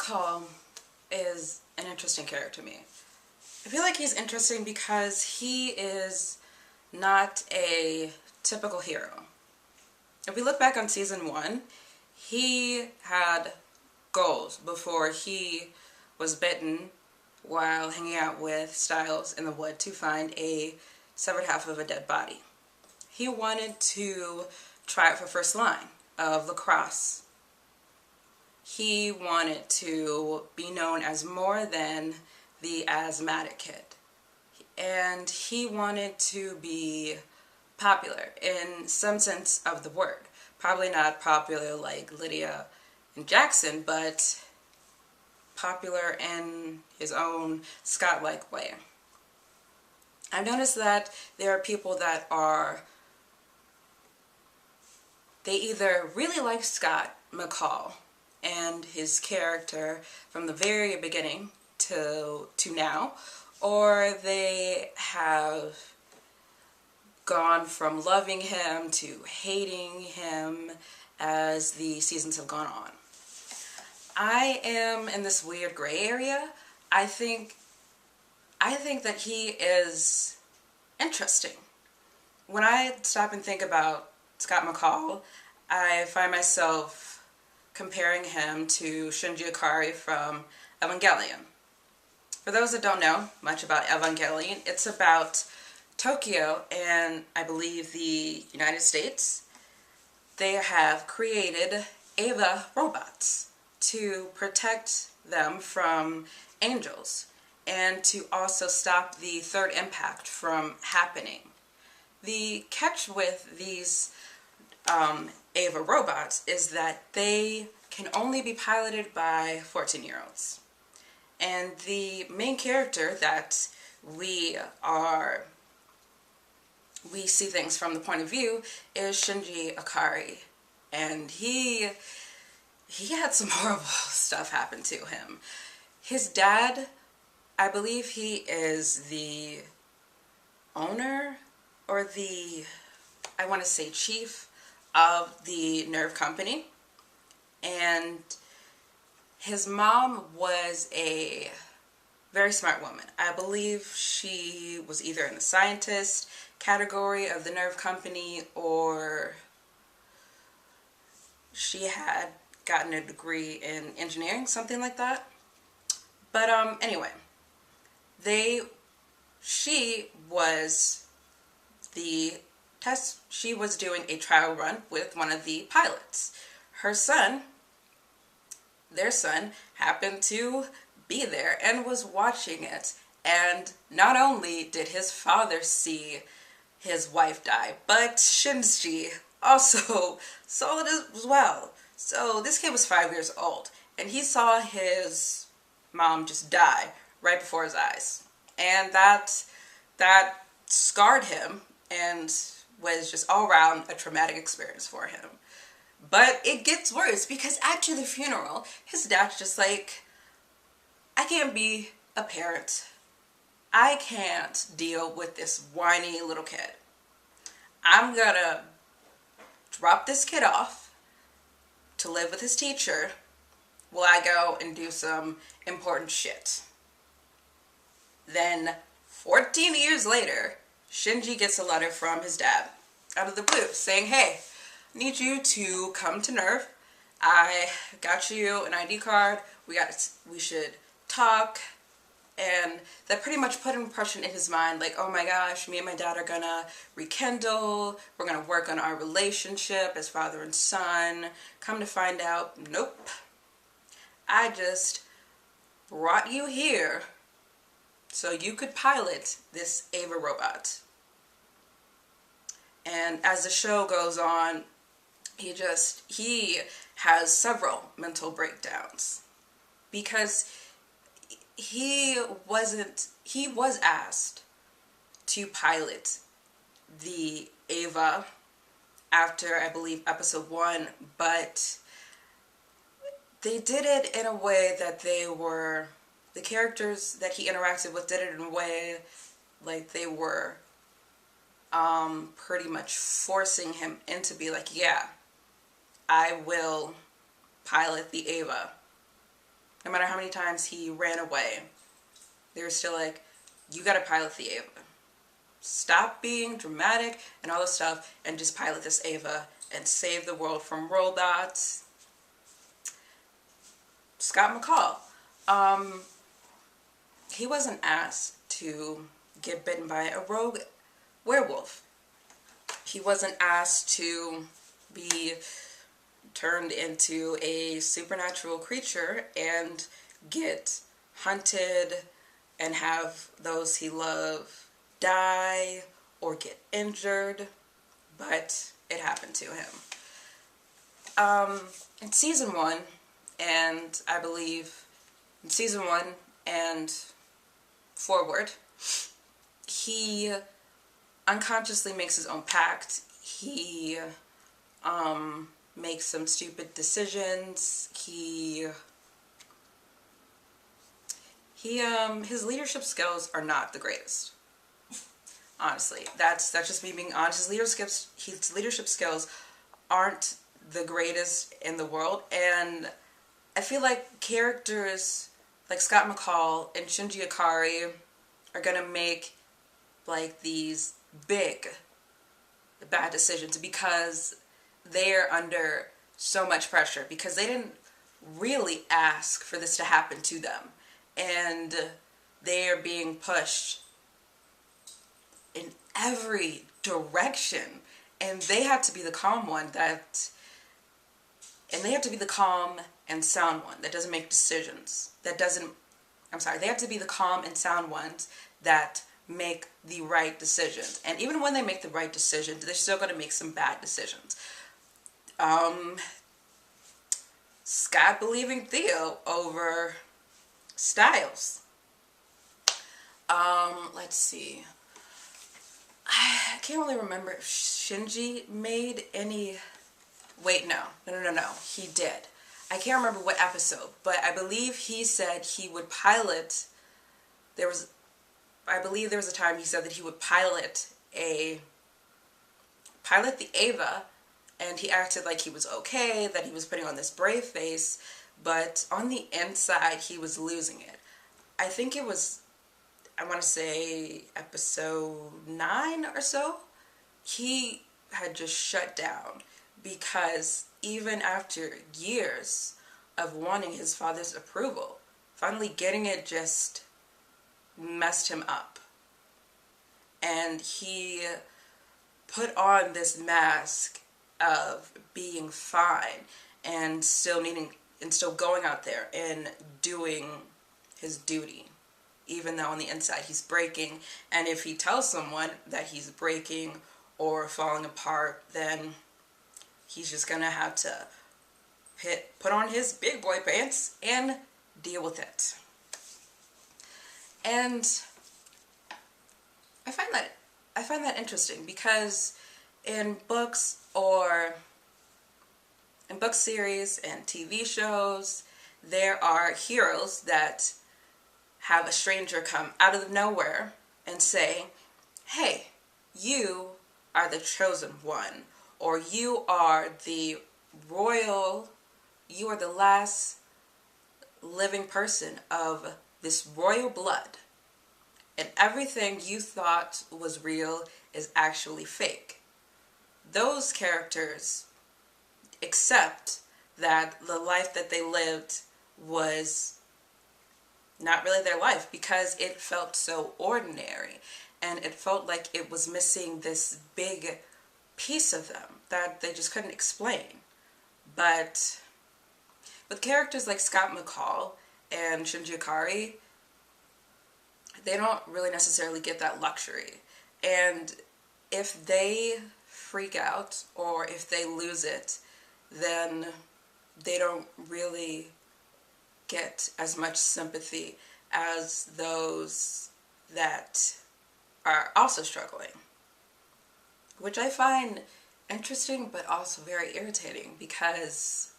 McCall is an interesting character to me. I feel like he's interesting because he is not a typical hero. If we look back on season 1, he had goals before he was bitten while hanging out with Styles in the wood to find a severed half of a dead body. He wanted to try out for first line of lacrosse. He wanted to be known as more than the asthmatic kid. And he wanted to be popular in some sense of the word. Probably not popular like Lydia and Jackson, but popular in his own Scott-like way. I've noticed that there are people that they either really like Scott McCall and his character from the very beginning to now, or they have gone from loving him to hating him as the seasons have gone on. I am in this weird gray area. I think that he is interesting. When I stop and think about Scott McCall, I find myself comparing him to Shinji Ikari from Evangelion. For those that don't know much about Evangelion, it's about Tokyo and I believe the United States. They have created Eva robots to protect them from angels and to also stop the third impact from happening. The catch with these Eva robots is that they can only be piloted by 14-year-olds. And the main character that we see things from the point of view is Shinji Ikari. And he had some horrible stuff happen to him. His dad, I believe he is the owner or I want to say chief of the nerve company. And his mom was a very smart woman. I believe she was either in the scientist category of the nerve company or she had gotten a degree in engineering, something like that. But anyway, she was doing a trial run with one of the pilots. Their son happened to be there and was watching it. And not only did his father see his wife die, but Shinji also saw it as well. So this kid was 5 years old and he saw his mom just die right before his eyes. And that scarred him and was just all around a traumatic experience for him. But it gets worse because after the funeral, his dad's just like, I can't be a parent. I can't deal with this whiny little kid. I'm gonna drop this kid off to live with his teacher while I go and do some important shit. Then 14 years later, Shinji gets a letter from his dad out of the blue saying, hey, I need you to come to Nerve. I got you an ID card. We should talk. And that pretty much put an impression in his mind like, oh my gosh, me and my dad are gonna rekindle. We're gonna work on our relationship as father and son. Come to find out, nope. I just brought you here so you could pilot this Eva robot. And as the show goes on, he has several mental breakdowns because he was asked to pilot the Eva after, I believe, episode 1, but they did it in a way that the characters that he interacted with did it in a way like they were pretty much forcing him into be like, yeah, I will pilot the Eva no matter how many times he ran away, they were still like, you gotta pilot the Ava. Stop being dramatic and all this stuff and just pilot this Ava and save the world from robots. Scott McCall. He wasn't asked to get bitten by a rogue werewolf. He wasn't asked to be turned into a supernatural creature and get hunted and have those he loved die or get injured, but it happened to him. In season 1, and I believe in season 1 and forward, he unconsciously makes his own pact. He makes some stupid decisions. His leadership skills are not the greatest. Honestly, that's just me being honest. His leadership skills aren't the greatest in the world, and I feel like characters like Scott McCall and Shinji Ikari are gonna make like these big bad decisions because they're under so much pressure, because they didn't really ask for this to happen to them, and they're being pushed in every direction, and they have to be the calm and sound one that doesn't make decisions, they have to be the calm and sound ones that make the right decisions. And even when they make the right decisions, they're still going to make some bad decisions. Scott believing Theo over Styles. Let's see. I can't really remember if Shinji made any... Wait, no. He did. I can't remember what episode, but I believe he said he would pilot... I believe there was a time he said that he would pilot the Ava, and he acted like he was okay, that he was putting on this brave face, but on the inside he was losing it. I think it was, I want to say episode 9 or so, he had just shut down, because even after years of wanting his father's approval, finally getting it just messed him up. And he put on this mask of being fine and still going out there and doing his duty, even though on the inside he's breaking. And if he tells someone that he's breaking or falling apart, then he's just gonna have to put on his big boy pants and deal with it. And I find that interesting, because in books or in book series and TV shows, there are heroes that have a stranger come out of nowhere and say, hey, you are the chosen one, or you are the last living person of this royal blood, and everything you thought was real is actually fake. Those characters accept that the life that they lived was not really their life, because it felt so ordinary, and it felt like it was missing this big piece of them that they just couldn't explain. But with characters like Scott McCall and Shinji Ikari, they don't really necessarily get that luxury. And if they freak out or if they lose it, then they don't really get as much sympathy as those that are also struggling, which I find interesting but also very irritating, because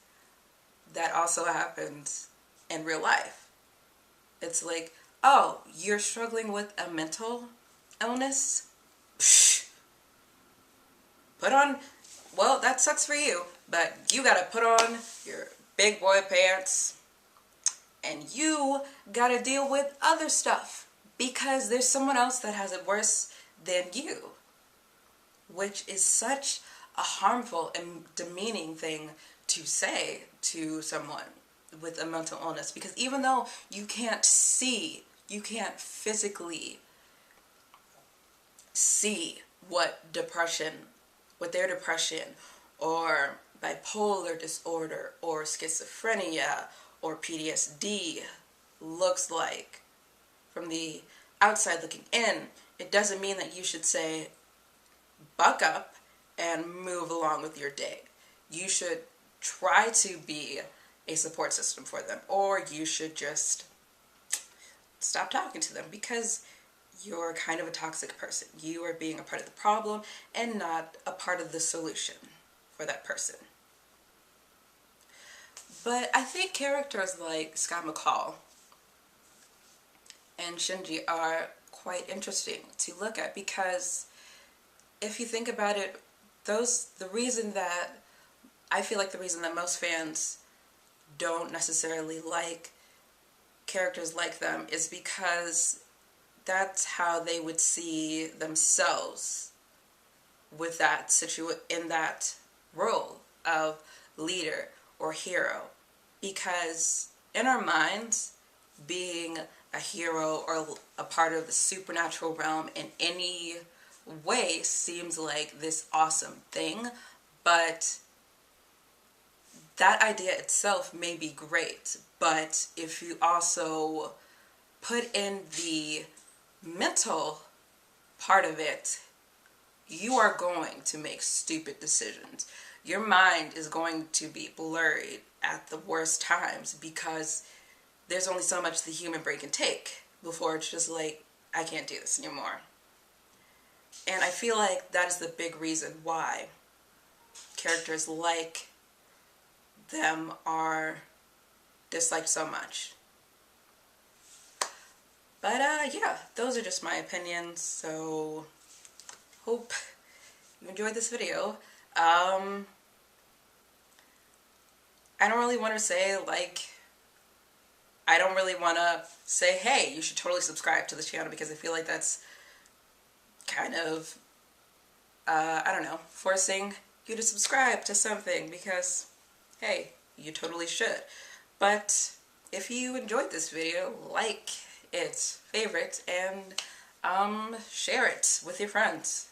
that also happens in real life. It's like, oh, you're struggling with a mental illness? Psh. Well, that sucks for you, but you gotta put on your big boy pants and you gotta deal with other stuff because there's someone else that has it worse than you, which is such a harmful and demeaning thing to say to someone with a mental illness. Because even though you can't physically see what their depression or bipolar disorder or schizophrenia or PTSD looks like from the outside looking in, it doesn't mean that you should say, buck up and move along with your day. You should try to be a support system for them, or you should just stop talking to them because you're kind of a toxic person. You are being a part of the problem and not a part of the solution for that person. But I think characters like Scott McCall and Shinji are quite interesting to look at, because if you think about it, the reason that most fans don't necessarily like characters like them is because that's how they would see themselves with in that role of leader or hero. Because in our minds, being a hero or a part of the supernatural realm in any way seems like this awesome thing, but that idea itself may be great, but if you also put in the mental part of it, you are going to make stupid decisions. Your mind is going to be blurred at the worst times because there's only so much the human brain can take before it's just like, I can't do this anymore. And I feel like that is the big reason why characters like them are disliked so much. But yeah, those are just my opinions, so hope you enjoyed this video. I don't really want to say, I don't really want to say, hey, you should totally subscribe to this channel, because I feel like that's kind of, I don't know, forcing you to subscribe to something, because, hey, you totally should. But if you enjoyed this video, like it, favorite, and share it with your friends.